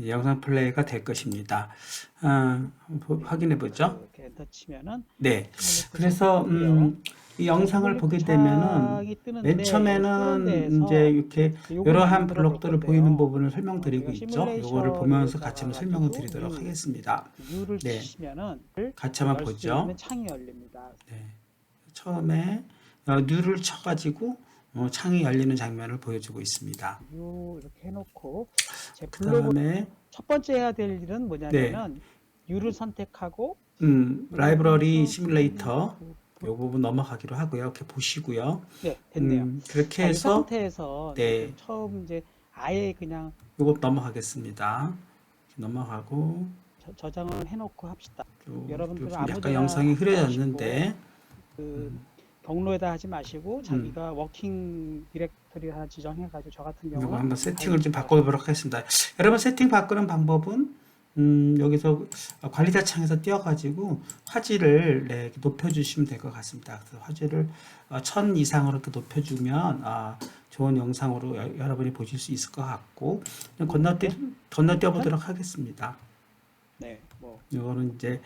영상 플레이가 될 것입니다. 확인해 보죠. 이렇게 엔터 치면은 네. 시뮬레이션 그래서 뜨고요. 이 영상을 보게 되면은 맨 뜨는데 처음에는 이제 이렇게 이러한 블록들을 보이는 부분을 설명드리고 있죠. 이거를 보면서 같이 한번 설명을 드리도록 하겠습니다. U를 네. 치면은 같이 한번 열 수 보죠. 있는 창이 열립니다. 네. 처음에 New를 쳐가지고 창이 열리는 장면을 보여주고 있습니다. U 이렇게 해놓고 제 그 블로그 다음에 첫 번째 해야 될 일은 뭐냐면은 U를 선택하고 라이브러리 시뮬레이터 이 부분 넘어가기로 하고요. 이렇게 보시고요. 네, 됐네요. 그렇게 이 해서 상태에서 네. 처음 이제 아예 그냥 이것 넘어가겠습니다. 넘어가고 저장을 해놓고 합시다. 여러분들은 약간 아무데나 영상이 흐려졌는데 경로에다 하지 마시고 자기가 워킹 디렉터리 하나 지정해가지고 저 같은 이거 경우는 한번 세팅을 좀 바꿔보도록 하겠습니다. 여러분 세팅 바꾸는 방법은 여기서 관리자 창에서 띄워가지고 화질을 이렇게 높여주시면 될 것 같습니다. 그래서 화질을 1000 이상으로 이렇게 높여주면 좋은 영상으로 여러분이 보실 수 있을 것 같고 건너뛰어 보도록 하겠습니다. 네, 뭐 이거는 이제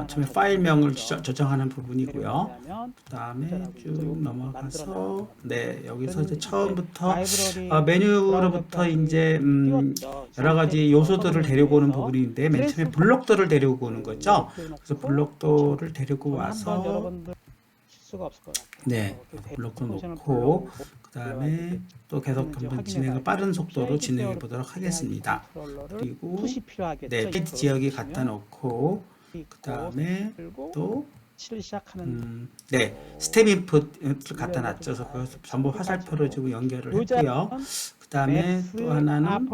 처음에 파일명을 저장하는 부분이고요. 그 다음에 쭉 넘어가서 네 여기서 이제 처음부터 메뉴로부터 이제 여러 가지 요소들을 데리고 오는 부분인데 맨 처음에 블록들을 데리고 오는 거죠. 그래서 블록들을 데리고 와서 실수가 없을 것 같아요. 네 블록도 놓고 그 다음에 또 계속 한번 진행을 빠른 속도로 진행해 보도록 하겠습니다. 그리고 네 페이지 지역에 갖다 놓고 그 다음에 또 네 스텝 인풋을 갖다 놨죠. 그래서 그것을 전부 화살표로 주고 연결을 했고요. 그 다음에 또 하나는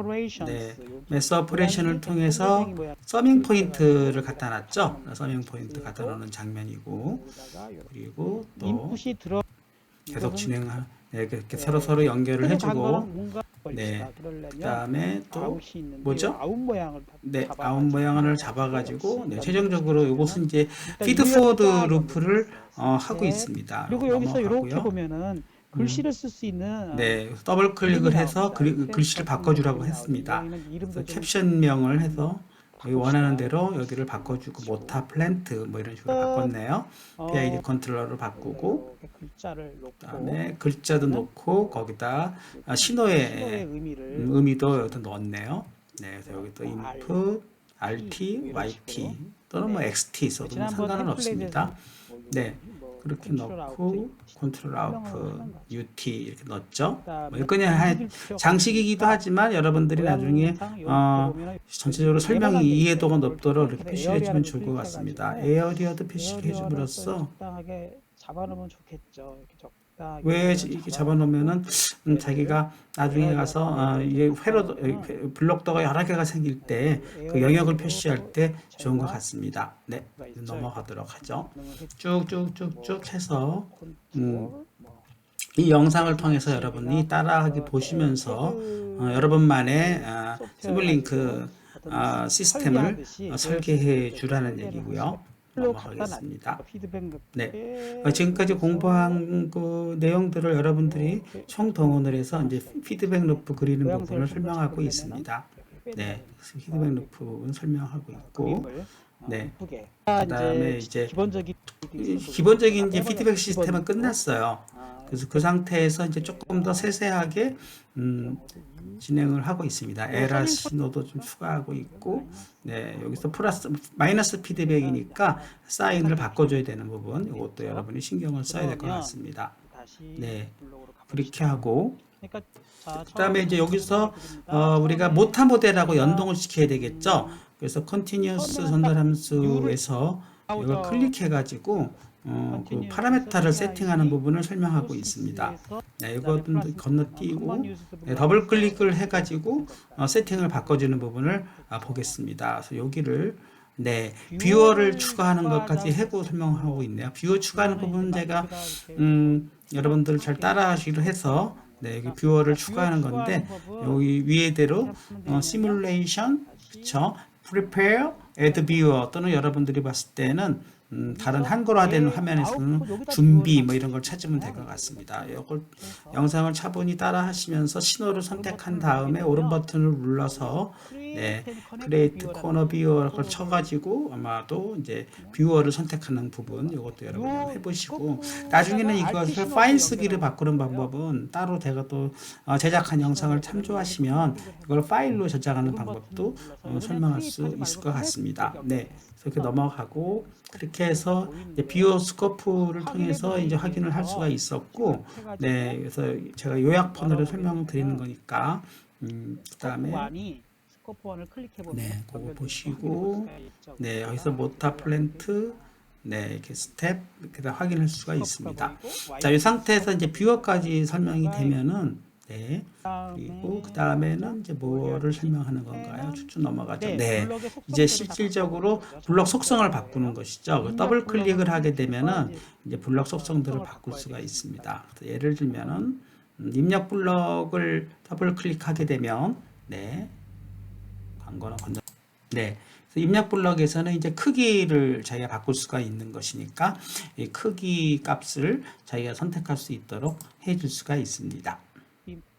네 매스 오퍼레이션을 통해서 서밍 포인트를 갖다 놨죠. 서밍 포인트 갖다 놓는 장면이고 그리고 또 계속 진행할 네, 이렇게 서로 연결을 해주고 네, 그 다음에 또 뭐죠? 네, 아웃 모양을 잡아가지고 네, 최종적으로 이것은 이제 피드포워드 루프를 하고 있습니다. 그리고 여기서 이렇게 보면은 글씨를 쓸 수 있는 네, 더블 클릭을 해서 글씨를 바꿔주라고 했습니다. 그래서 caption명을 해서 여기 원하는 대로 여기를 바꿔주고 모타 플랜트 뭐 이런 식으로 바꿨네요. PID 컨트롤러로 바꾸고 그다음에 글자도 놓고 거기다 신호의 의미도 여기다 넣었네요. 네, 그래서 여기 또 input, RT, YT 또는 뭐 XT 있어도 뭐 상관은 없습니다. 네, 그렇게 넣고 컨트롤 아웃풋, UT 이렇게 넣었죠. 뭐 그냥 장식이기도 하지만 여러분들이 나중에 전체적으로 설명이 이해도가 높도록 이렇게 표시를 해주면 좋을 것 같습니다. 에어리어도 표시를 해줌으로써 잡아놓으면 좋겠죠. 왜 이렇게 잡아놓으면은 자기가 나중에 가서 이게 블록더가 여러 개가 생길 때 그 영역을 표시할 때 좋은 것 같습니다. 네, 넘어가도록 하죠. 쭉쭉쭉쭉 해서 이 영상을 통해서 여러분이 따라하기 보시면서 여러분만의 시뮬링크 시스템을 설계해 주라는 얘기고요. 넘어가겠습니다. 네, 지금까지 공부한 그 내용들을 여러분들이 총동원을 해서 이제 피드백 루프 그리는 부분을 설명하고 있습니다. 네, 피드백 루프 부분 설명하고 있고, 네, 그다음에 이제 기본적인 이제 피드백 시스템은 끝났어요. 그래서 그 상태에서 이제 조금 더 세세하게 진행을 하고 있습니다. 에러 신호도 좀 추가하고 있고, 네, 여기서 마이너스 피드백이니까 사인을 바꿔줘야 되는 부분, 이것도 여러분이 신경을 써야 될 것 같습니다. 네, 그렇게 하고, 그 다음에 이제 여기서 우리가 모타 모델하고 연동을 시켜야 되겠죠. 그래서 컨티뉴어스 전달함수에서 이걸 클릭해가지고 그 파라메타를 세팅하는 부분을 설명하고 있습니다. 네, 이것도 건너뛰고 네, 더블 클릭을 해가지고 세팅을 바꿔주는 부분을 보겠습니다. 그래서 여기를 네, 뷰어를 추가하는 것까지 해고 설명하고 있네요. 뷰어 추가하는 부분은 제가 여러분들 잘 따라하시기로 해서 네, 여기 뷰어를 추가하는 건데 여기 위에대로 시뮬레이션, 그쵸? prepare, add viewer 또는 여러분들이 봤을 때는 다른 한글화된 화면에서는 준비 뭐 이런 걸 찾으면 될 것 같습니다. 이걸 영상을 차분히 따라 하시면서 신호를 선택한 다음에 오른 버튼을 눌러서 네, 크리에이트 코너 뷰어를 쳐가지고 아마도 이제 뷰어를 선택하는 부분 이것도 여러분 해보시고 나중에는 이것을 파일 쓰기를 바꾸는 방법은 따로 제가 또 제작한 영상을 참조하시면 이걸 파일로 저장하는 방법도 설명할 수 있을 것 같습니다. 네, 이렇게 넘어가고 그렇게 해서 이제 비오 스코프를 통해서 이제 확인을 할 수가 있었고, 네, 그래서 제가 요약본으로 설명드리는 거니까, 그다음에 스코프1을 클릭해 보면 네, 그거 보시고, 네, 여기서 모타 플랜트, 네, 이렇게 스텝 이렇게 다 확인할 수가 있습니다. 자, 이 상태에서 이제 뷰어까지 설명이 되면은 네, 그리고 그 다음에는 이제 뭐를 설명하는 건가요? 쭉쭉 넘어가죠. 네, 이제 실질적으로 블록 속성을 바꾸는 것이죠. 더블 클릭을 하게 되면은 이제 블록 속성들을 바꿀 수가 있습니다. 예를 들면은 입력 블록을 더블 클릭하게 되면 네, 광고나 건너 네. 입력 블럭에서는 이제 크기를 자기가 바꿀 수가 있는 것이니까 이 크기 값을 자기가 선택할 수 있도록 해줄 수가 있습니다.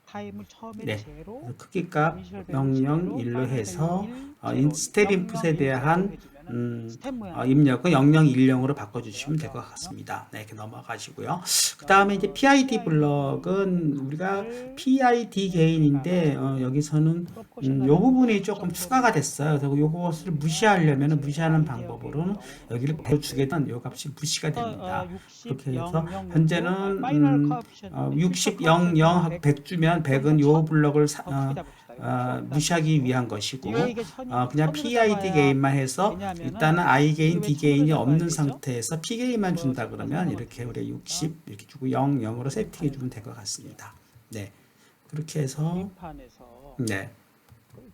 타임을 처음에 네, 제로, 크기 값 001로 해서 스텝 인풋에 대한 입력은 0010으로 바꿔주시면 될 것 같습니다. 네, 이렇게 넘어가시고요. 그 다음에 이제 PID 블럭은 우리가 PID 개인인데 여기서는 이 부분이 조금 추가가 됐어요. 그래서 이것을 무시하려면 무시하는 방법으로는 여기를 100 주게 되면 이 값이 무시가 됩니다. 그렇게 해서 현재는 60, 00하고 100 주면 100은 이 블럭을 무시하기 위한 것이고 그냥 PID 개인만 해서 일단은 I 개인, D 개인이 없는 상태에서 P 개인만 준다 그러면 이렇게 우리 60 이렇게 주고 00으로 세팅해 주면 될 것 같습니다. 네, 그렇게 해서 네,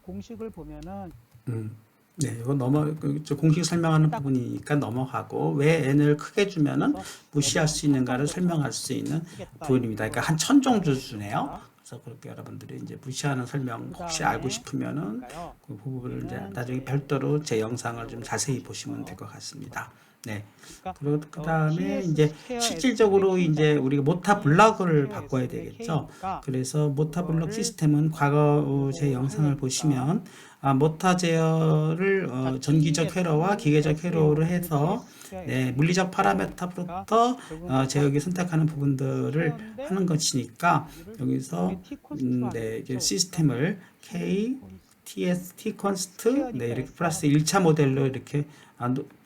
공식을 보면은 네, 이거 공식 설명하는 부분이니까 넘어가고 왜 n을 크게 주면은 무시할 수 있는가를 설명할 수 있는 부분입니다. 그러니까 한 1000 정도 주네요. 그래서 그렇게 여러분들이 이제 무시하는 설명 혹시 알고 싶으면은 그 부분을 이제 나중에 별도로 제 영상을 좀 자세히 보시면 될 것 같습니다. 네. 그리고 그 다음에 이제 실질적으로 이제 우리가 모타 블럭을 바꿔야 되겠죠. 그래서 모타 블럭 시스템은 과거 제 영상을 보시면 모타 제어를 전기적 회로와 기계적 회로를 해서 네, 물리적 파라메터부터 제어기 선택하는 부분들을 하는 것이니까 여기서 네, 시스템을 K, TS, T 컨스트 네, 이렇게 플러스 1차 모델로 이렇게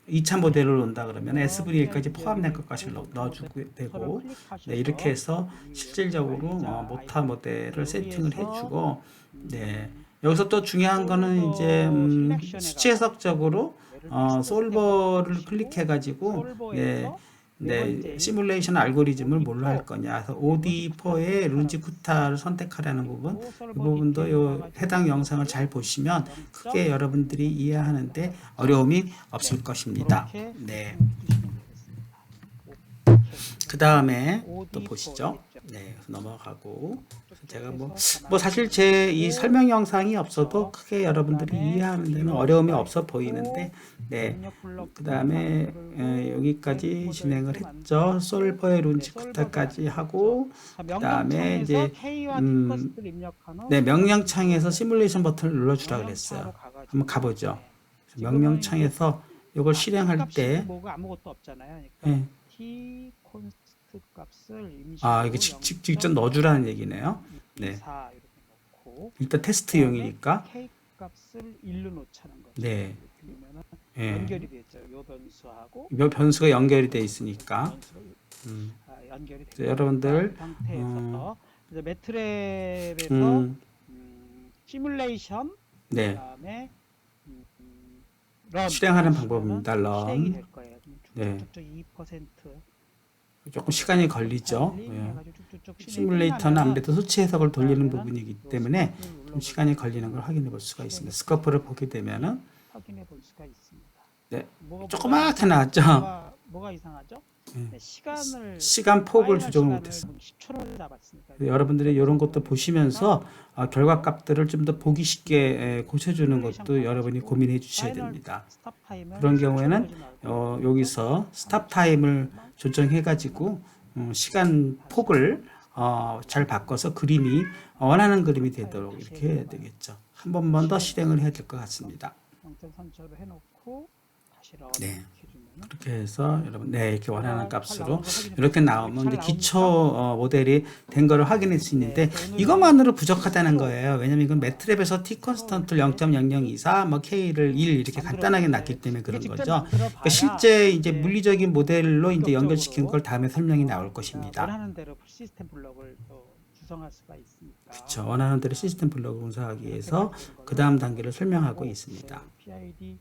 2차 모델을 놓는다 그러면 SVA까지 포함된 것까지 넣어주게 되고 네, 이렇게 해서 실질적으로 모타 모델을 세팅을 해주고 네, 여기서 또 중요한 거는 이제 수치 해석적으로 솔버를 클릭해 가지고 네, 시뮬레이션 알고리즘을 뭘로 할 거냐. 그래서 OD4의 룬지쿠타를 선택하라는 부분, 이 부분도 요 해당 영상을 잘 보시면 크게 여러분들이 이해하는데 어려움이 없을 것입니다. 네. 그 다음에 또 보시죠. 네, 넘어가고 제가 뭐 사실 제 이 설명 영상이 없어도 크게 여러분들이 이해하는 데는 어려움이 없어 보이는데 네, 그 다음에 여기까지 진행을 했죠. 솔버의 룬지쿠타까지 하고 그 다음에 이제 네, 명령창에서 시뮬레이션 버튼을 눌러주라 그랬어요. 한번 가보죠. 명령창에서 이걸 실행할 때 아무것도 없잖아요. 네. T 콘스트 값을 이게 직접 넣어주라는 얘기네요. 네. 일단 테스트용이니까. K 값을 1로 놓자는 거죠. 네. 네. 연결이 되죠. 요 변수하고. 이 변수가 연결이 돼 있으니까. 연결이 되죠. 여러분들 상태에서 매트랩에서 시뮬레이션 네. 그다음에 실행하는 방법입니다. 실행이 될 거예요. 네. 2% 조금 시간이 걸리죠. 시뮬레이터는 아무래도 수치 해석을 돌리는 부분이기 때문에 좀 시간이 걸리는 걸 확인해 볼 수가 있습니다. 스코프를 보게 되면은 확인해 볼 수가 있습니다. 네, 조그맣게 나왔죠. 뭐가 이상하죠? 네. 네, 시간을 시간 폭을 파이널 조정을 시간을 못했습니다. 10초를 잡았으니까 여러분들이 이런 것도 보시면서 결과값들을 좀 더 보기 쉽게 고쳐주는 것도 여러분이 고민해 주셔야 됩니다. 스탑 타임을 그런 10초로 경우에는 두지 말고 여기서 스탑 타임을 조정해 가지고 시간 폭을 잘 바꿔서 그림이 원하는 그림이 되도록 이렇게 해야 되겠죠. 한 번만 더 실행을 해야 될 것 같습니다. 0.3초로 해놓고 다시 런 네. 이렇게 해주면 이렇게 해서 여러분 이렇게 원하는 잘 값으로 나오는 거 확인해 이렇게 보세요. 나오면 이제 잘 기초 나옵니까? 모델이 된 거를 확인할 수 있는데 네, 오늘은 이것만으로 부족하다는 거예요. 왜냐면 이건 매트랩에서 t 컨스턴트를 0.0024, 뭐 k를 1 이렇게 간단하게 놨기 때문에 그런 직접 거죠. 만들어 그러니까 봐야 실제 이제 네, 물리적인 모델로 이제 연결시킨 본격적으로 걸 다음에 설명이 나올 것입니다. 원하는 대로 시스템 블록을 또 구성할 수가 있으니까. 그렇죠. 원하는 대로 시스템 블록을 분석하기 이렇게 위해서 만드는 거는 그 다음 단계를 설명하고 하고, 있습니다. 네, PID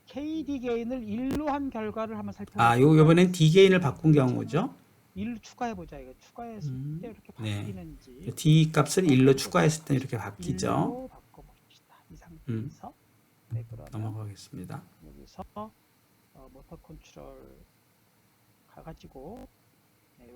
KD 게인을 1로 한 결과를 한번 아, 살펴보겠습니다. 요번엔 d 게인을 바꾼 경우죠. 1로 추가해 보자. 이거 추가했을 때 이렇게 네. 바뀌는지 d 값을 1로 추가했을 때 이렇게 바뀌죠. 1로 바꿔 봅시다. 이 음. 상태에서 네, 그러면 넘어가겠습니다. 여기서 모터 컨트롤 가가지고 네,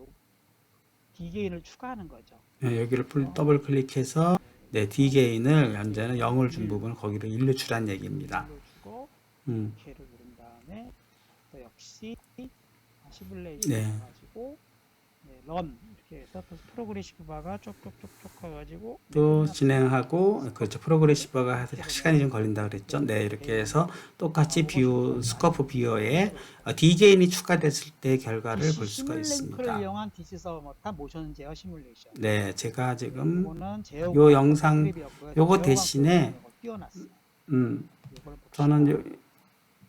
D 게인을 추가하는 거죠. 네, 여기를 더블 클릭해서 네, d 게인을 현재는 0을 준 부분을 거기로 1로 주란 얘기입니다. 1로 주고 음. K를 누른 다음에 또 역시 시뮬레이션 네. 해가지고 네, 런 이렇게 해서 프로그레시브 바가 쪽쪽쪽쪽 해가지고 또 진행하고 그렇죠. 프로그레시버가 시간이 좀 걸린다 그랬죠. 네, 이렇게 해서 똑같이 뷰 스코프 뷰어에 d 게인이 추가됐을 때 결과를 볼 수가 시뮬링크를 있습니다. 이용한 디지서 모타 모션 제어 시뮬레이션. 네, 제가 지금 이거는 요 영상 제어가 요거 대신에 띄워놨어요. 이걸 저는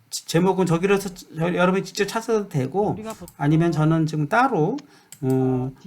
제목은 저기로서 여러분이 직접 찾아도 되고 아니면 저는 지금 따로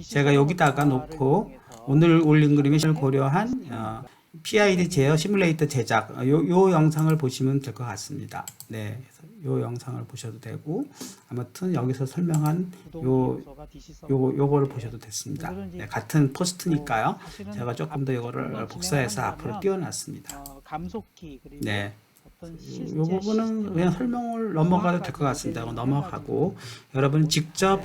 제가 여기다가 놓고 오늘 올린 그림을 고려한 PID 제어 시뮬레이터 제작 요 영상을 보시면 될 것 같습니다. 네, 요 영상을 보셔도 되고 아무튼 여기서 설명한 요거를 보셔도 됐습니다. 네, 같은 포스트니까요. 제가 조금 더 이거를 복사해서 앞으로 띄워놨습니다. 감속키 그리고 네. 어떤 이 부분은 그냥 설명을 넘어가도 될 것 같습니다. 넘어가고 여러분 직접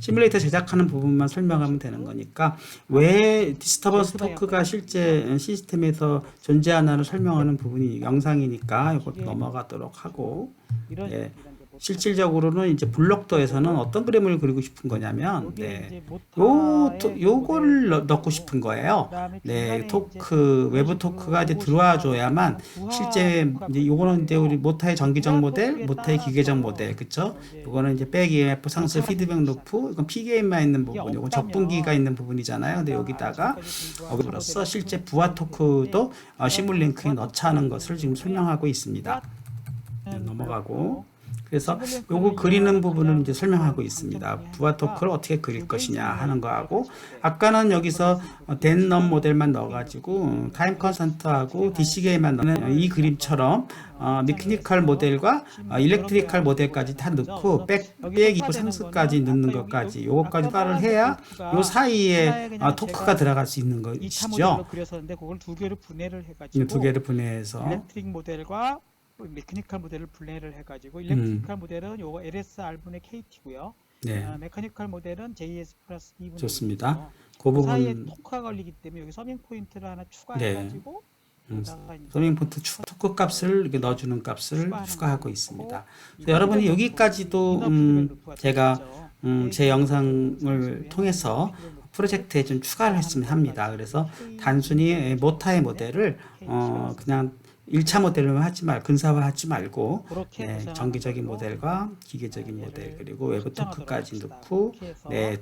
시뮬레이터 제작하는 부분만 설명하면 되는 거니까 왜 디스터번스 토크가 실제 시스템에서 존재하나를 설명하는 부분이 영상이니까 이것도 넘어가도록 하고 네. 실질적으로는 이제 블록도에서는 어떤 그림을 그리고 싶은 거냐면 네. 요거를 넣고 싶은 거예요. 네, 토크 외부 토크가 이제 들어와 줘야만 실제 이제 요거는 이제 우리 모타의 정기적 모델, 모타의 기계적 모델, 그쵸? 요거는 이제 백 EMF 상수 피드백 루프, 이건 P게인만 있는 부분, 요건 적분기가 있는 부분이잖아요. 근데 여기다가 여기로서 실제 부하 토크도 시뮬링크에 넣자는 것을 지금 설명하고 있습니다. 네, 넘어가고. 그래서 요거 그리는 부분을 이제 설명하고 있습니다. 부하 토크를 어떻게 그릴 것이냐 하는 거하고 아까는 여기서 덴넘 모델만 넣어가지고 타임 컨스턴트하고 DC게임만 넣는 이 그림처럼 미케니컬 모델과 일렉트리컬 모델까지 다 넣고 백 이프 상수까지 넣는 것까지 요것까지 따를 해야 요 사이에 토크가 들어갈 수 있는 것이죠. 그걸 두 개를 분해를 해가지고 두 개를 분해해서 일렉트릭 모델과 메커니컬 모델을 분해를 해가지고 일렉트리컬 모델은 요거 LSR분의 KT고요. 네. 메커니컬 모델은 JS 플러스 2분의 좋습니다. 그 사이에 부분 토크가 걸리기 때문에 여기 서밍 포인트를 하나 추가해가지고 서밍 포인트 토크 값을 이렇게 넣어주는 값을 추가하고 있습니다. 여러분이 여기까지도 제가 제 영상을 통해서 프로젝트에 좀 추가를 했으면 합니다. 그래서 단순히 모타의 모델을 그냥 1차 모델로만 하지 말고 근사화하지 말고 정기적인 모델과 기계적인 모델 그리고 외부 토크까지 넣고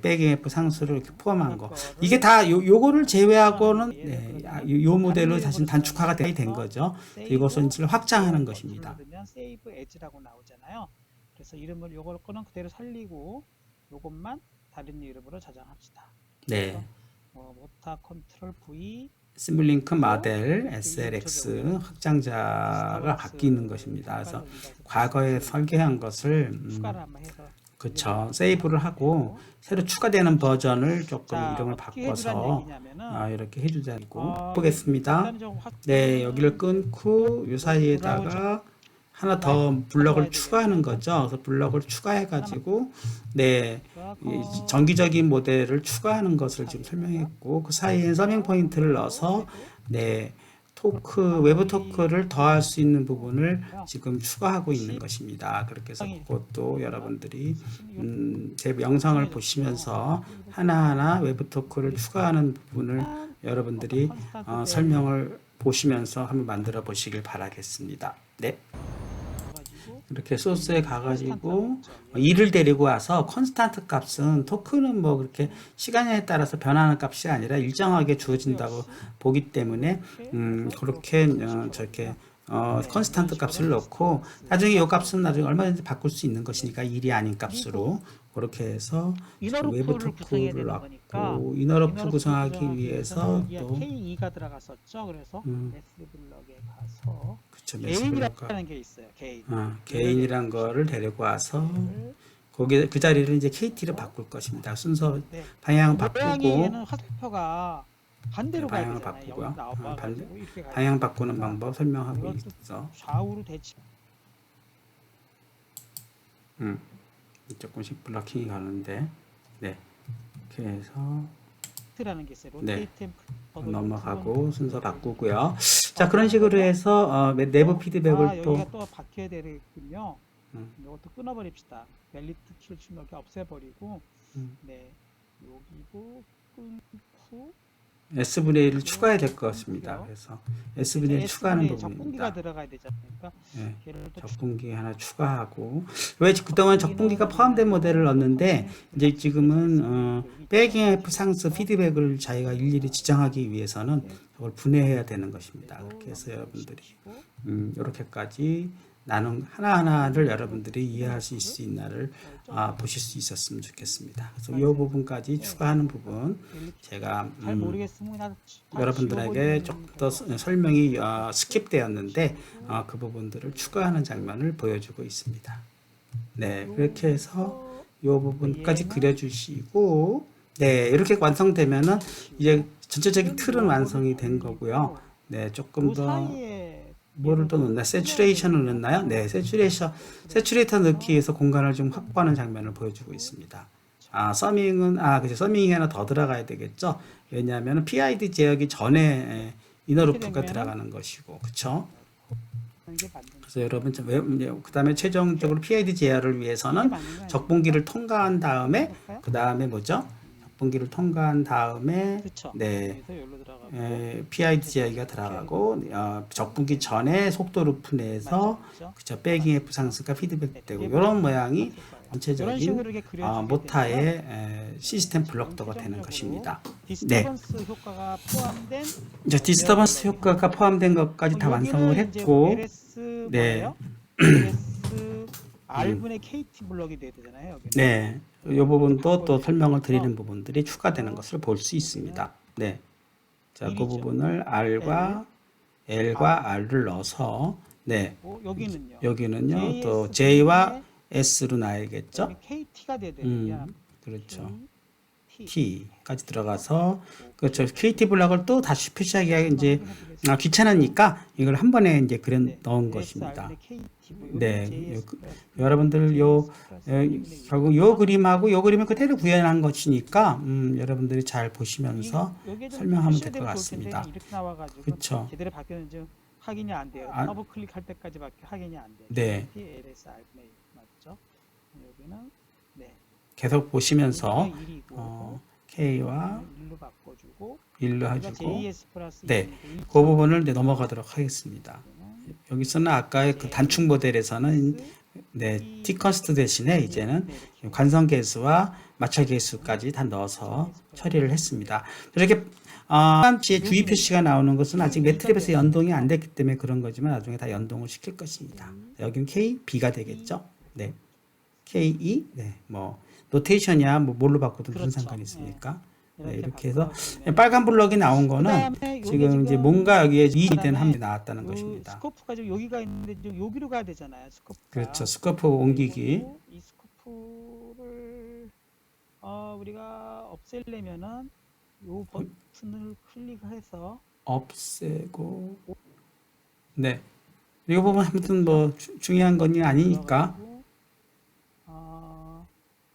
백 EMF 상수를 이렇게 포함한 거 이게 다 요거를 제외하고는 요 모델로 사실 단축화가 된 거죠. 이것은 이제 확장하는 것입니다. 세이브 에즈라고 나오잖아요. 그래서 이름을 요걸 거는 그대로 살리고 요것만 다른 이름으로 저장합시다. 네. 모타 컨트롤 V 시뮬링크 모델 SLX 확장자가 바뀌는 것입니다. 그래서 과거에 설계한 것을 그렇죠. 세이브를 하고 새로 추가되는 버전을 조금 이름을 바꿔서 이렇게 해주자고 보겠습니다. 네, 여기를 끊고 이 사이에다가 하나 더 블럭을 추가하는 거죠. 그래서 블럭을 추가해 가지고 네, 이 정기적인 모델을 추가하는 것을 지금 설명했고 그 사이에 서밍 포인트를 넣어서 네, 토크 외부 토크를 더할 수 있는 부분을 지금 추가하고 있는 것입니다. 그렇게 해서 그것도 여러분들이 제 영상을 보시면서 하나하나 외부 토크를 추가하는 부분을 여러분들이 설명을 보시면서 한번 만들어 보시길 바라겠습니다. 네. 이렇게 소스에 가가지고 2를 데리고 와서 컨스탄트 값은 토큰은 뭐 그렇게 시간에 따라서 변하는 값이 아니라 일정하게 주어진다고 보기 때문에 그렇게 저렇게 컨스탄트 값을 넣고 나중에 이 값은 나중에 얼마든지 바꿀 수 있는 것이니까 1이 아닌 값으로 그렇게 해서 외부 토크를 넣고 이너러프 구성하기 위해서 또 K2가 들어갔었죠. 그래서 S블럭에 가서 그쵸, 개인이라는 게 있어요. 개인. 개인이란 거를 데리고 와서 거기 그 자리를 이제 KT로 바꿀 것입니다. 순서 방향 바꾸고 모양에는 화살표가 반대로 가야 방향을 되잖아요. 바꾸고요. 여기 나와가지고 이렇게 가야 방향 되니까 바꾸는 방법 설명하고 이것도 있어. 좌우로 대치. 조금씩 블러킹이 가는데 네 이렇게 해서 라는 게 있어요. 네. 로테이트 앤 플리퍼도 넘어가고 순서 바꾸고요. 자 그런 식으로 해서 내부 피드백을 또 여기가 또 바뀌어야 되겠군요. 이것도 끊어버립시다. 멜리트 키를 치면 여기 없애버리고 네 여기고 끊고 S분의 1을 추가해야 될 것 같습니다. 그래서 S분의 1 추가하는 부분입니다. 적분기가 들어가야 되잖아요. 그러니까 네, 걔를 또 적분기 하나 추가하고 왜 그동안 적분기가 포함된 모델을 넣었는데 이제 지금은 백잉 F 상수 피드백을 자기가 일일이 지정하기 위해서는 저걸 분해해야 되는 것입니다. 그렇게 해서 여러분들이 이렇게까지 나눈 하나하나를 여러분들이 이해하실 수 있나를 보실 수 있었으면 좋겠습니다. 그래서 이 부분까지 추가하는 부분 제가 잘 모르겠으면 그냥 여러분들에게 조금 더 설명이 스킵되었는데 그 부분들을 추가하는 장면을 보여주고 있습니다. 네, 그렇게 해서 이 부분까지 그려주시고 네, 이렇게 완성되면은 이제 전체적인 틀은 완성이 된 거고요. 네, 조금 더 뭐를 또 넣나? 세츄레이션을 넣나요? 네, 세츄레이터 넣기 위해서 공간을 좀 확보하는 장면을 보여주고 있습니다. 서밍은 그죠. 서밍이 하나 더 들어가야 되겠죠. 왜냐하면 PID 제어기 전에 이너루프가 들어가는 것이고, 그렇죠? 그래서 여러분 그다음에 최종적으로 PID 제어를 위해서는 적분기를 통과한 다음에 그 다음에 뭐죠? 적분기를 통과한 다음에 네. PID 제어기가 들어가고 적분기 전에 속도 루프 내에서 그쵸 백잉 F 상승과 피드백되고 이런 모양이 전체적인 모타의 시스템 블록더가 되는 것입니다. 네. 디스터번스 효과가 포함된 것까지 다 완성을 했고 네. R분의 KT 블럭이 돼야 되잖아요. 여기는. 네. 이 부분도 또 설명을 드리는 부분들이 추가되는 것을 볼 수 있습니다. 네. 자, 그 부분을 R과 L과 R를 넣어서 네. 여기는요. 또 J와 S로 놔야겠죠? KT가 돼야 돼요. 그렇죠. T까지 들어가서 그렇죠. KT 블록을 또 다시 표시하기가 이제 귀찮으니까 이걸 한 번에 이제 그려 넣은 것입니다. 네, 여러분들 결국 요 그림하고 요 그림을 그대로 구현한 것이니까 여러분들이 잘 보시면서 설명하면 될 것 같습니다. 그렇죠. 제대로 바뀌었는지 확인이 안 돼요. 더블 클릭할 때까지 확인이 안 돼요. 네. 맞죠? 여기는 네. 계속 보시면서 K와 1로 해주고 네, 그 부분을 이제 넘어가도록 하겠습니다. 여기서는 아까의 그 단축 모델에서는 네, T컨스트 대신에 이제는 관성 계수와 마찰 계수까지 다 넣어서 처리를 했습니다. 이렇게 시에 주의 표시가 나오는 것은 아직 매트랩에서 연동이 안 됐기 때문에 그런 거지만 나중에 다 연동을 시킬 것입니다. 여기는 K, B가 되겠죠. 네, K2, 네, 뭐 노테이션이야 뭐 뭘로 바꿔도 무슨 상관이 있습니까? 네, 이렇게 해서 빨간 블럭이 나온 거는 지금 이제 뭔가 여기에 이된 함이 나왔다는 것입니다. 스코프가 지금 여기가 있는데 좀 여기로 가야 되잖아요. 스코프가. 그렇죠. 스코프 옮기기. 이 스코프를 우리가 없애려면은 요 버튼을 클릭해서 없애고 네. 이거 보면 아무튼 뭐 중요한 건 아니니까 들어가지고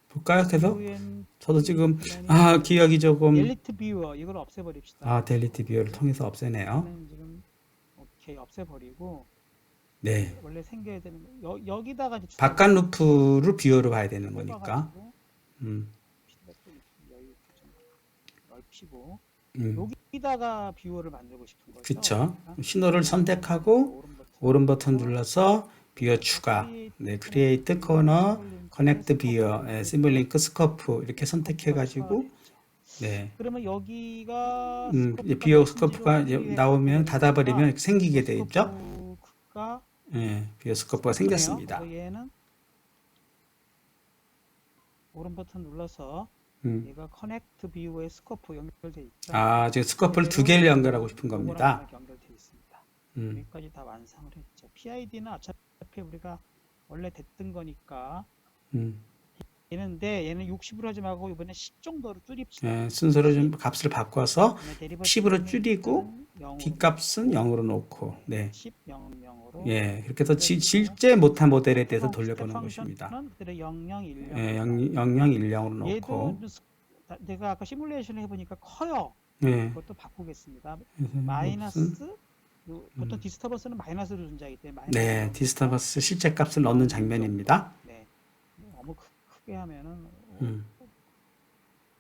볼까요? 계속 UN 저도 지금 플래닝 기억이 조금 델리트 뷰어 이걸 없애버립시다. 델리트 뷰어를 통해서 없애네요. 얘는 지금 오케이 없애버리고 네. 원래 생겨야 되는 거 여기다가 이제 바깥 루프를 뷰어로 봐야 되는 거니까. 뽑아가지고 음, 피드백도 여유 좀 넓히고 음. 여기다가 뷰어를 만들고 싶은 거죠. 그쵸. 그러니까 신호를 선택하고 오른 버튼 눌러서 뷰어 추가, 네, 크리에이트 코너, 커넥트 뷰어, 시뮬링크 스코프 이렇게 선택해가지고 네, 그러면 여기가 이제 뷰어 스코프가 이제 나오면 닫아버리면 이렇게 생기게 되죠. 스코프가 네, 뷰어 스코프가 생겼습니다. 그래서 얘는 오른 버튼 눌러서 얘가 커넥트 뷰어에 스코프 연결돼 있죠. 지금 스코프를 두 개를 연결하고 싶은 겁니다. 연결돼 있습니다. 여기까지 다 완성을 했죠. PID는 어차피 우리가 원래 됐던 거니까 얘는 60으로 하지 말고 이번에 10 정도로 줄입시다. 네, 순서를 좀 값을 바꿔서 10으로 줄이고 D값은 0으로 놓고 10, 0, 0으로 예, 이렇게 해서 실제 못한 모델에 대해서 돌려보는 것입니다. 그대로 0, 0, 1, 0. 예, 0, 0, 10으로 놓고 얘도 내가 아까 시뮬레이션을 해보니까 커요. 예, 그것도 바꾸겠습니다. 마이너스 보통 디스터번스는 마이너스로 존재하기 때문에 네, 디스터번스 실제 값을 넣는 장면입니다. 네, 너무 크게 하면은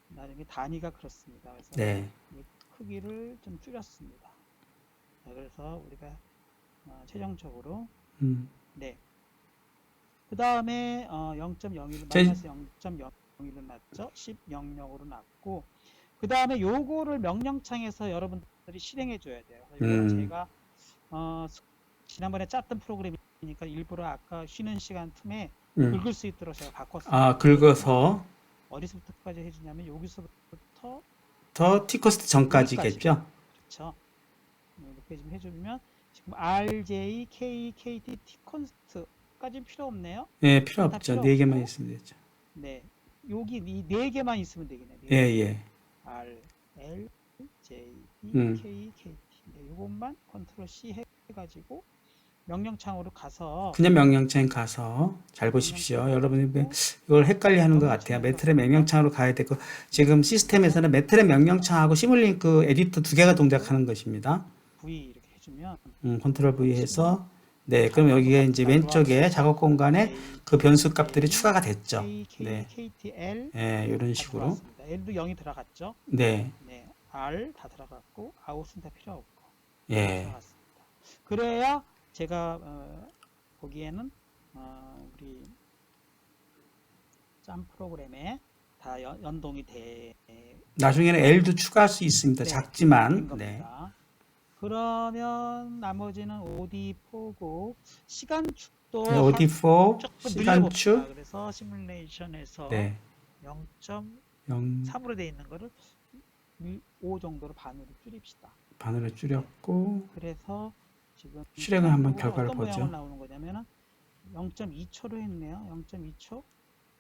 나중에 단위가 그렇습니다. 그래서 네, 크기를 좀 줄였습니다. 자, 그래서 우리가 최종적으로 네. 그 다음에 0.01을 마이너스 0.01로 놨죠. 10, 0, 0으로 놨고 그 다음에 요거를 명령창에서 여러분들이 실행해 줘야 돼요. 그래서 제가 지난번에 짰던 프로그램이니까 일부러 아까 쉬는 시간 틈에 긁을 수 있도록 제가 바꿨습니다. 긁어서 어디서부터까지 해주냐면 여기서부터 더 T코스트 전까지겠죠? 그렇죠. 이렇게 좀 해주면 지금 RJ, K, KT, T콘스트까지 필요 없네요. 예, 필요 없죠. 네 개만 있으면 되죠. 네, 여기 이 네 개만 있으면 되겠네요. 예, 예. R, L, J, D, K, KT. 네, 이것만 컨트롤 C 해가지고 명령창으로 가서 그냥 명령창 가서 잘 보십시오. 여러분이 이걸 헷갈려하는 것 같아요. 매트랩 명령창으로 가야 되고 지금 시스템에서는 매트랩 명령창하고 시뮬링크 에디터 두 개가 동작하는 것입니다. V 이렇게 해주면 컨트롤 V 해서 네, 그럼 여기에 이제 왼쪽에 작업 공간에 그 변수 값들이 추가가 됐죠. 네, KTL 네, 이런 식으로. L도 0이 들어갔죠. 네, 네, R 다 들어갔고 아웃은 다 필요 없고 예, 들어갔습니다. 그래야 제가 보기에는 우리 짬 프로그램에 다 연동이 돼. 나중에는 L도 추가할 수 있습니다. 네, 작지만. 네. 그러면 나머지는 OD4고 시간축도 네, OD4 시간축. 그래서 시뮬레이션에서 네. 0.3으로 되어 있는 거를 5 정도로 반으로 줄입시다. 반으로 줄였고. 그래서 지금 실행을 한번 결과를 어떤 보죠. 모양을 나오는 거냐면은 0.2초로 했네요. 0.2초.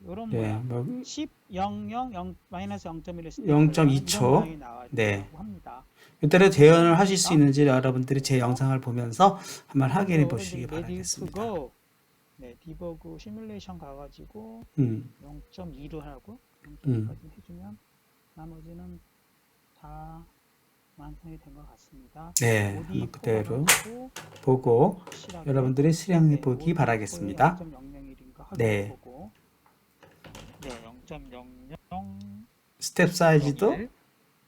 이런 네, 모양. 10, 0, 0, 0, 마이너스 0.1을 0.2초. 네. 합니다. 이때로 재현을 하실 수 있는지 여러분들이 제 영상을 보면서 한번 확인해 보시기 바라겠습니다. 네, 디버그 시뮬레이션 가가지고 0.2로 하고 0.2까지 해주면 나머지는 다 완성이 된 것 같습니다. 네, 한번 그대로 보고 여러분들이 실행해 보기 바라겠습니다. 0.001인가 네. 보고 네, 0.00 스텝 사이즈도 네,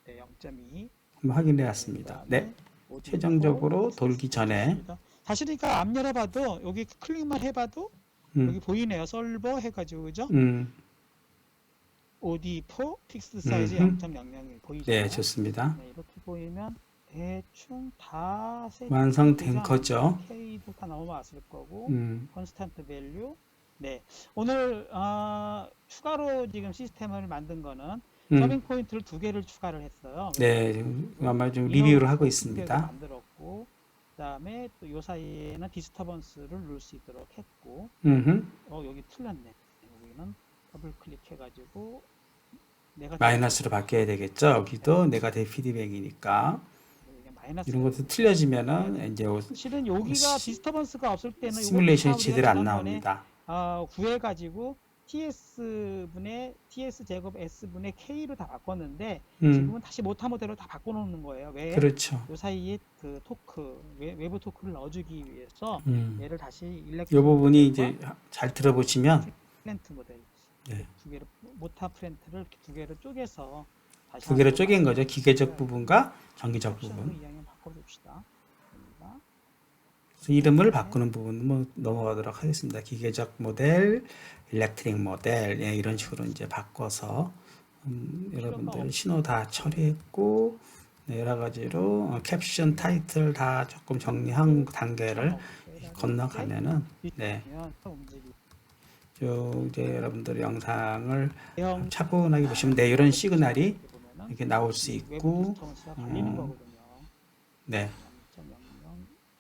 0.2 한번 확인해 왔습니다. 네, 최종적으로 돌기 전에 사실 그러니까 앞 열어봐도 여기 클릭만 해봐도 여기 보이네요. 솔버 해가지고 그죠? OD4 픽스 사이즈 0.001 보이죠? 네, 좋습니다. 네, 이렇게 보이면 대충 다 완성된 거죠. K도 다 넘어왔을 거고 컨스탄트 밸류. 네, 오늘 추가로 지금 시스템을 만든 거는 서빙 포인트를 2개를 추가를 했어요. 네, 아마 좀 리뷰를 하고 있습니다. 만들었고, 그다음에 또 요 사이에는 디스터번스를 넣을 수 있도록 했고, 여기 틀렸네. 여기는 더블 클릭해가지고 마이너스로 바뀌어야 되겠죠. 여기도 네가티브 피드백이니까. 마이너스 이런 것도 틀려지면은 이제 실은 여기가 디스터번스가 없을 때는 시뮬레이션이 제대로 안 나옵니다. 구해가지고 TS분의 TS제곱 S분의 K로 다 바꿨는데 지금은 다시 모타모델로 다 바꿔놓는 거예요. 왜? 그렇죠. 요 사이에 그 토크 외부 토크를 넣어주기 위해서 얘를 다시 이 일렉트릭 부분이 이제 잘 들어보시면 프렌트 모델 네. 두 개를 모타 프렌트를 이렇게 두 개를 쪼개서 다시 두 개로 쪼갠 거죠. 기계적 부분과 전기적 부분. 이양을 바꿔줍시다. 그래서 이름을 바꾸는 부분 뭐 넘어가도록 하겠습니다. 기계적 모델, 일렉트릭 모델 이런 식으로 이제 바꿔서 여러분들 신호 다 처리했고 여러 가지로 캡션 타이틀 다 조금 정리한 단계를 건너가면은 네. 쭉 이제 여러분들 영상을 차분하게 보시면 네, 이런 시그널이 이렇게 나올 수 있고 네.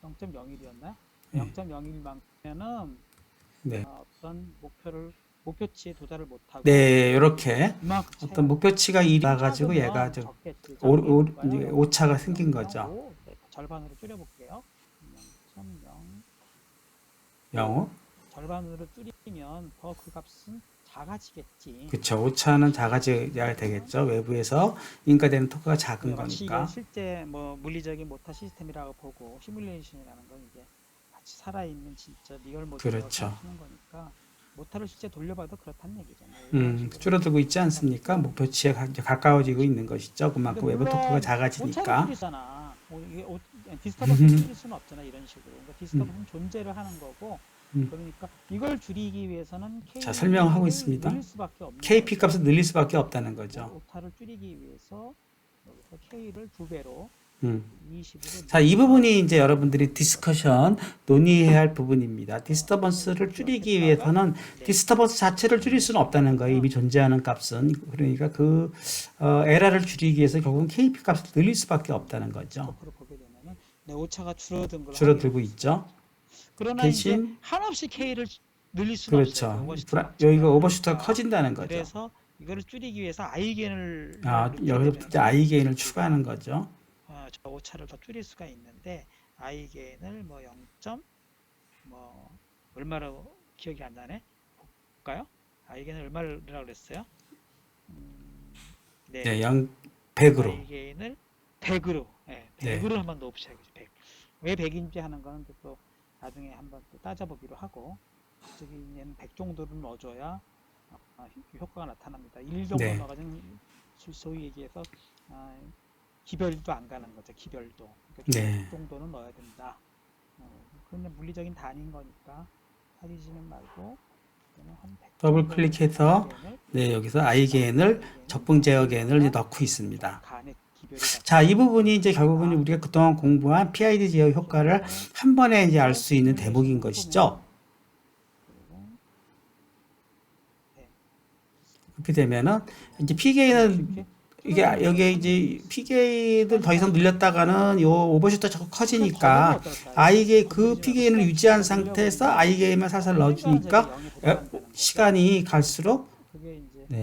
0.01이었나? 0.01만큼은 네. 어떤 목표치에 도달을 못하고 네, 이렇게 어떤 목표치가 1이 나가지고 얘가 좀 오차가 생긴 거죠. 절반으로 줄여볼게요. 0.0 0. 절반으로 줄이면 더 그 값은 작아지겠지. 그렇죠. 오차는 작아져야 되겠죠. 외부에서 인가되는 토크가 작은 거니까. 실제 뭐 물리적인 모터 시스템이라고 보고 시뮬레이션이라는 건 이제 같이 살아있는 진짜 리얼 모델을 그렇죠. 하는 거니까 모터를 실제 돌려봐도 그렇다는 얘기잖아요. 줄어들고 있지 않습니까? 목표치에 가까워지고 있는 것이죠. 그만큼 외부 토크가 작아지니까. 디스터번스 줄일 수는 없잖아 이런 식으로. 그러니까 디스터번스는 존재를 하는 거고. 그러니까 이걸 줄이기 위해서는 자, 설명하고 있습니다. KP 값을 늘릴 수밖에 없다는 거죠. 오타를 줄이기 위해서 여기서 K를 2배로 20으로 자, 이 부분이 이제 여러분들이 디스커션 논의해야 할 부분입니다. 디스터번스를 줄이기 위해서는 디스터번스 자체를 줄일 수는 없다는 거예요. 이미 존재하는 값은. 그러니까 그 에러를 줄이기 위해서 결국은 KP 값을 늘릴 수밖에 없다는 거죠. 보게 되면은 내 오차가 줄어들고 있죠. 그러나 대신 이제 한없이 K를 늘릴 수는 없어요. 그렇죠. 여기가 오버슈트가 커진다는 거죠. 그래서 이거를 줄이기 위해서 아이겐을 여기서부터 이제 아이겐을 추가하는 거죠. 저 오차를 더 줄일 수가 있는데 아이겐을 뭐 0. 뭐 얼마로 기억이 안 나네. 볼까요? 아이겐을 얼마라고 그랬어요? 네, 100으로. 아이겐을 100으로. 네, 100으로 한번 넣어보셔야겠죠. 100. 왜 100인지 하는 거는 또 나중에 한번 또 따져보기로 하고, 저기는 100 정도를 넣어줘야 효과가 나타납니다. 1 정도 넣어가지고 소위 얘기해서 기별도 안 가는 거죠. 기별도. 그러니까 100 정도는 넣어야 된다. 그런데 물리적인 단위인 거니까 사귀지는 말고 더블 클릭해서 여기서 아이겐을 적분 제어 겐을 넣고 있습니다. 자, 이 부분이 이제 결국은 우리가 그동안 공부한 PID 제어 효과를 한 번에 이제 알 수 있는 대목인 것이죠. 그렇게 되면은 이제 P게인은 이게 여기에 이제 P게인을 더 이상 늘렸다가는 요 오버슈트가 자꾸 커지니까 I게인 그 P게인을 유지한 상태에서 I게인만 살살 넣어주니까 시간이 갈수록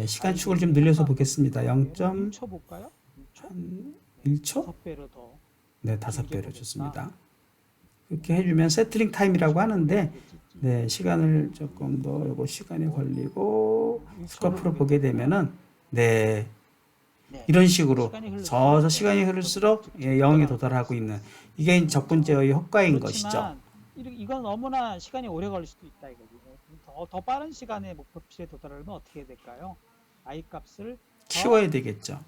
시간 축을 좀 늘려서 보겠습니다. 1초 볼까요? 1초? 5배로 더. 네, 5배로 좋습니다. 그렇게 해주면 세트링 타임이라고 하는데, 시간을 조금 더, 요거 시간이 걸리고, 스코프로 보게 되면은, 이런 식으로 서서 시간이 흐를수록 0에 도달하고 있는, 이게 적분 제어의 효과인 것이죠. 이건 너무나 시간이 오래 걸릴 수도 있다 이거지. 더 빠른 시간에 목표치에 도달하려면 어떻게 될까요? I 값을 키워야 되겠죠.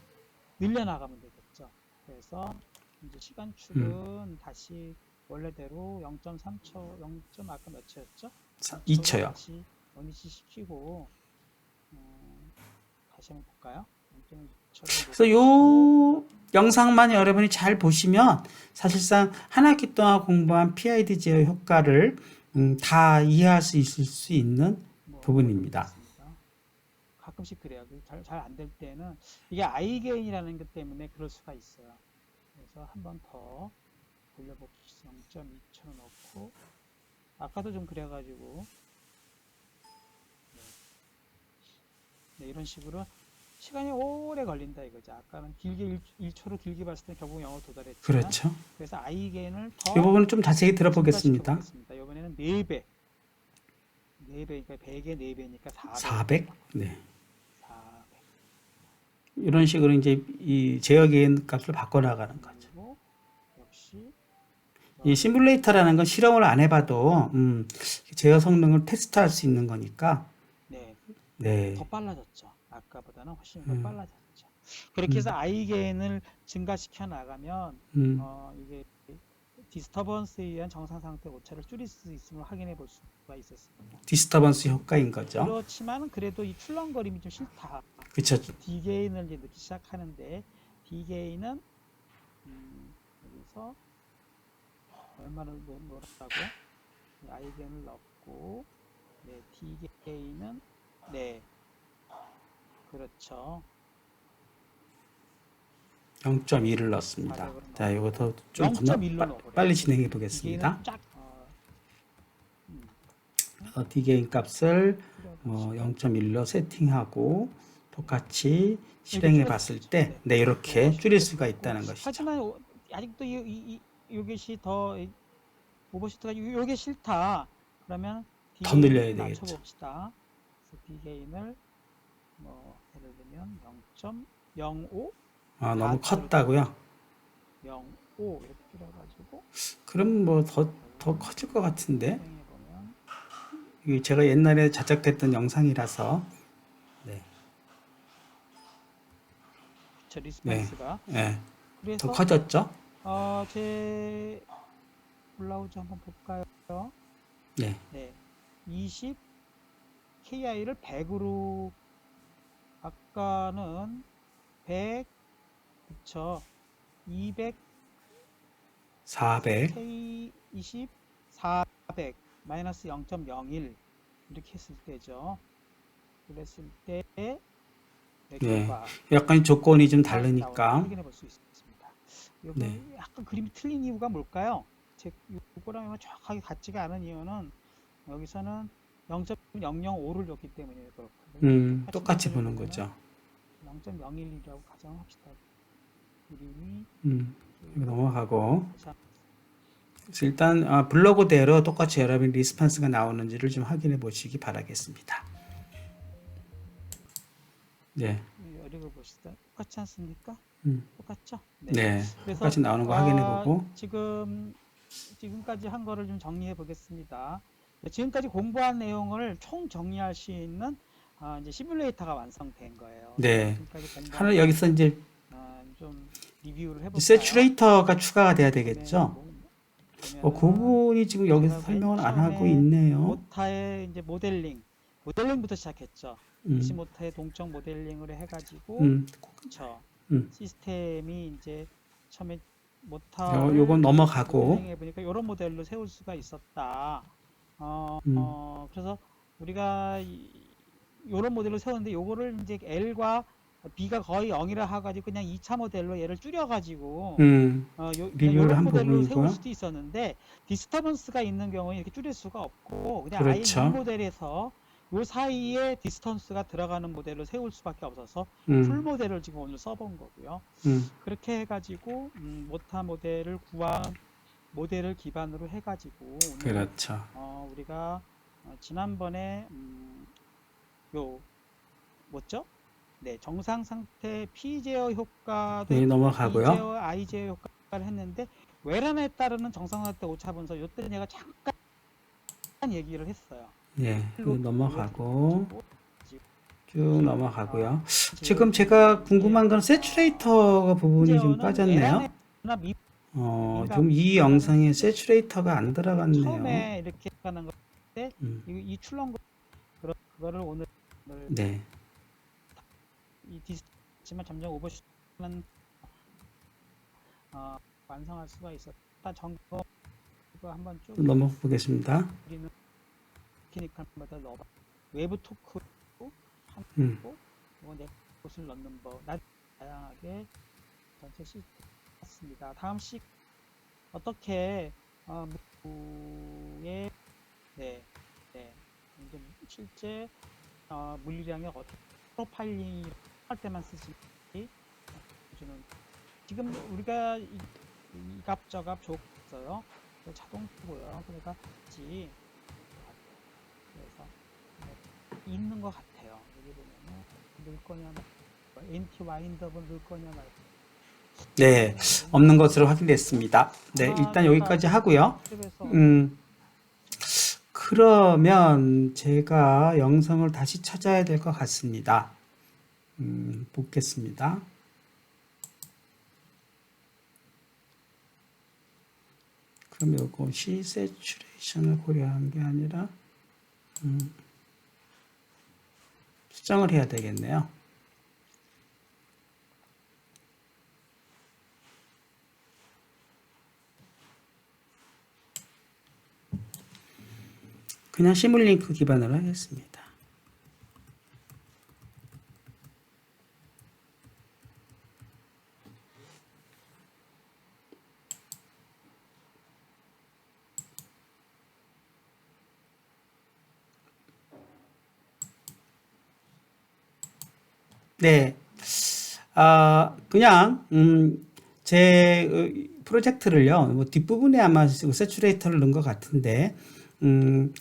늘려나가면 되겠죠. 그래서 이제 시간축은 다시 원래대로 0.3초, 0. 아까 몇 초였죠? 2초요. 다시 원위치 시키고 다시 한번 볼까요? 0.2초. 그래서 요 영상만 여러분이 잘 보시면 사실상 한 학기 동안 공부한 PID 제어 효과를 다 이해할 수 있을 수 있는 부분입니다. 가끔씩 그래요. 잘 안 될 때는 이게 아이게인이라는 것 때문에 그럴 수가 있어요. 그래서 한 번 더 돌려봅시다. 0.2초 넣고 아까도 좀 그래가지고 이런 식으로 시간이 오래 걸린다 이거죠. 아까는 길게 1초로 길게 봤을 때 결국 0으로 도달했지만 그렇죠. 그래서 i개인을 이 더 부분은 좀 자세히 들어보겠습니다. 보겠습니다. 이번에는 4배. 4배니까 100의 4배니까 400. 400. 네. 400. 이런 식으로 이제 이 제어 개인 값을 바꿔 나가는 거죠. 그리고 역시 이 시뮬레이터라는 건 실험을 안 해봐도 제어 성능을 테스트할 수 있는 거니까. 네. 네. 더 빨라졌죠. 아까보다는 훨씬 더 빨라졌죠. 그렇게 해서 i개인을 증가시켜 나가면 이게 디스터번스에 의한 정상 상태 오차를 줄일 수 있음을 확인해 볼 수가 있었습니다. 디스터번스 효과인 거죠. 그렇지만 그래도 이 출렁거림이 좀 싫다. 그렇죠. D게인을 이제 넣기 시작하는데 D게인은 여기서 얼마를 넣었다고요? i게인을 넣고 네, D게인은 네 그렇죠. 0.2를 넣습니다. 자, 이것도 좀 0.1로 넣어버려요. 빨리 진행해 보겠습니다. D게인 값을 0.1로 세팅하고 똑같이 실행해 봤을 때, 네, 이렇게 줄일 수가 있다는 것이죠. 하지만 아직도 요것이 더 오버슈트가 요게 싫다. 그러면 더 늘려야 되겠죠. 맞춰봅시다. 그래서 D게인을 예를 들면 0.05 너무 컸다고요? 0.5 이렇게 줄여가지고 그럼 뭐 더 커질 것 같은데? 보면 이게 제가 옛날에 제작했던 영상이라서. 네. 저 리스폰스가 네. 그래서 더 커졌죠? 제 블라우즈 한번 볼까요? 네. 네. 20 KI를 100으로 아까는 100 그쵸 200 400 K20 400 마이너스 0.01 이렇게 했을 때죠. 그랬을 때 네. 약간 조건이 좀 다르니까 확인해 볼 수 있습니다. 여기 네. 약간 그림이 틀린 이유가 뭘까요? 이거랑 정확하게 같지가 않은 이유는 여기서는 0.005를 줬기 때문에 그렇거든요. 똑같이 보는 거죠. 0.01이라고 가정합시다. 그림이 이거 넘어가고 일단 블로그대로 똑같이 여러분 리스폰스가 나오는지를 좀 확인해 보시기 바라겠습니다. 네. 여기를 보시다. 똑같지 않습니까? 똑같죠? 네. 그래서 똑같이 나오는 거 확인해 보고 지금까지 한 거를 좀 정리해 보겠습니다. 지금까지 공부한 내용을 총 정리할 수 있는 이제 시뮬레이터가 완성된 거예요. 네. 하나 여기서 이제 좀 리뷰를 해볼까요? 세츄레이터가 추가가 돼야 되겠죠? 그 부분이 지금 여기서 설명을 안 하고 있네요. 모타의 이제 모델링부터 시작했죠. DC 모타의 동적 모델링을 해가지고 그렇죠. 시스템이 이제 처음에 모타를 요건 넘어가고 해보니까 이런 모델로 세울 수가 있었다. 그래서 우리가 이런 모델로 세웠는데 요거를 이제 L과 B가 거의 0이라 해가지고 그냥 2차 모델로 얘를 줄여가지고 리뷰를 한 모델로 세울 부분이고요. 수도 있었는데 디스터번스가 있는 경우에 이렇게 줄일 수가 없고 그냥 그렇죠. 아예 이 모델에서 요 사이에 디스턴스가 들어가는 모델로 세울 수밖에 없어서 풀 모델을 지금 오늘 써본 거고요. 그렇게 해가지고 모타 모델을 구한 모델을 기반으로 해가지고 오늘 그렇죠. 우리가 지난번에 요 뭐죠? 네, 정상 상태 P 제어 효과도 네, 넘어가고요. I 제어, I 제어 효과를 했는데 외란에 따르는 정상 상태 오차 분석 요때 제가 잠깐 얘기를 했어요. 예, 넘어가고 쭉 넘어가고요. 지금 제가 궁금한 건 세츄레이터 부분이 좀 빠졌네요. 지금 이 영상에 세츄레이터가 안 들어갔네요. 처음에 이렇게 하는 건데 이 출렁 그거를 오늘 네. 이 디스지만 점점 오버슈트는 완성할 수가 있었다. 점검 이거 한번 쭉 넘어 보겠습니다. 우리는 메커니컬마다 넣어봐. 외부 토크 하고 내 곳을 넣는 법 다양하게 전체 시스템 했습니다. 다음 시 어떻게 네 이제 실제 물리량의 어떻게 프로파일링 할 때만 쓰지. 지금 우리가 이 값 저값 줬어요. 자동 쓰고요. 그러니까 그래서 있는 것 같아요. 여기 보면은 넣을 거냐, NT 와인더블 넣을 거냐 말고. 네, 없는 것으로 확인됐습니다. 네, 일단 여기까지 하고요. 그러면 제가 영상을 다시 찾아야 될 것 같습니다. 보겠습니다. 그럼 이것이 세츄레이션을 고려한 게 아니라 수정을 해야 되겠네요. 그냥 시뮬링크 기반으로 하겠습니다. 네, 그냥 제 프로젝트를요, 뭐 뒷부분에 아마 세츄레이터를 넣은 것 같은데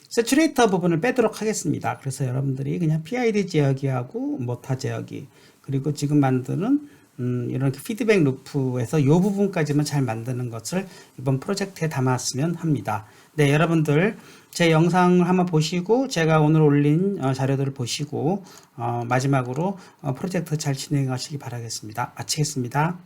세츄레이터 부분을 빼도록 하겠습니다. 그래서 여러분들이 그냥 PID 제어기하고 모타 제어기, 그리고 지금 만드는 이렇게 피드백 루프에서 이 부분까지만 잘 만드는 것을 이번 프로젝트에 담았으면 합니다. 네, 여러분들 제 영상을 한번 보시고 제가 오늘 올린 자료들을 보시고 마지막으로 프로젝트 잘 진행하시기 바라겠습니다. 마치겠습니다.